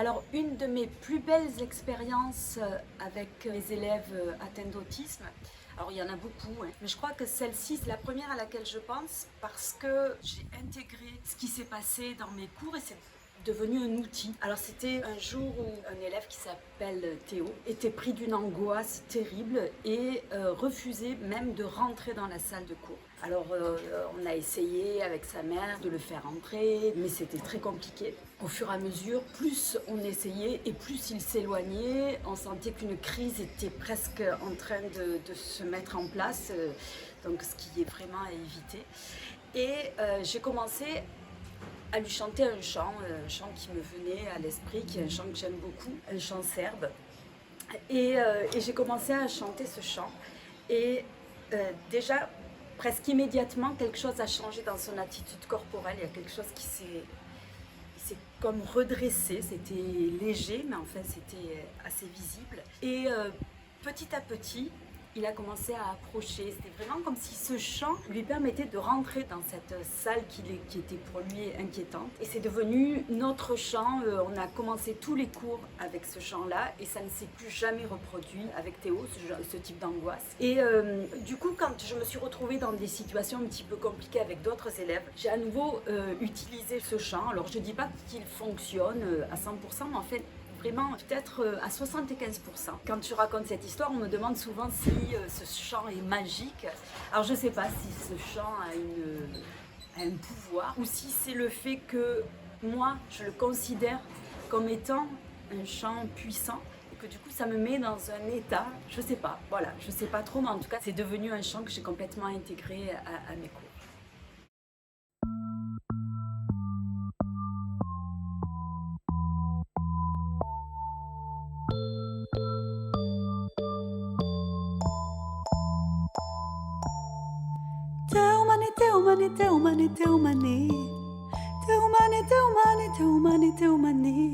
Alors, une de mes plus belles expériences avec les élèves atteints d'autisme, alors il y en a beaucoup, hein, mais je crois que celle-ci, c'est la première à laquelle je pense parce que j'ai intégré ce qui s'est passé dans mes cours et c'est devenu un outil. Alors c'était un jour où un élève qui s'appelle Théo était pris d'une angoisse terrible et refusait même de rentrer dans la salle de cours. Alors on a essayé avec sa mère de le faire entrer, mais c'était très compliqué. Au fur et à mesure, plus on essayait et plus il s'éloignait, on sentait qu'une crise était presque en train de se mettre en place, donc ce qui est vraiment à éviter. Et j'ai commencé à lui chanter un chant qui me venait à l'esprit, qui est un chant que j'aime beaucoup, un chant serbe. Et j'ai commencé à chanter ce chant. Et déjà, presque immédiatement, quelque chose a changé dans son attitude corporelle. Il y a quelque chose qui s'est comme redressé. C'était léger, mais en fait, c'était assez visible. Et petit à petit, il a commencé à approcher. C'était vraiment comme si ce chant lui permettait de rentrer dans cette salle qui était pour lui inquiétante. Et c'est devenu notre chant. On a commencé tous les cours avec ce chant-là et ça ne s'est plus jamais reproduit avec Théo, ce type d'angoisse. Et du coup, quand je me suis retrouvée dans des situations un petit peu compliquées avec d'autres élèves, j'ai à nouveau utilisé ce chant. Alors je ne dis pas qu'il fonctionne à 100%, mais en fait, vraiment peut-être à 75%. Quand tu racontes cette histoire, on me demande souvent si ce chant est magique. Alors je ne sais pas si ce chant a un pouvoir ou si c'est le fait que moi, je le considère comme étant un chant puissant et que du coup ça me met dans un état, je ne sais pas, voilà, je ne sais pas trop, mais en tout cas c'est devenu un chant que j'ai complètement intégré à mes cours. Teumani, teumani, teumani, teumani. Teumani, teumani, teumani, teumani.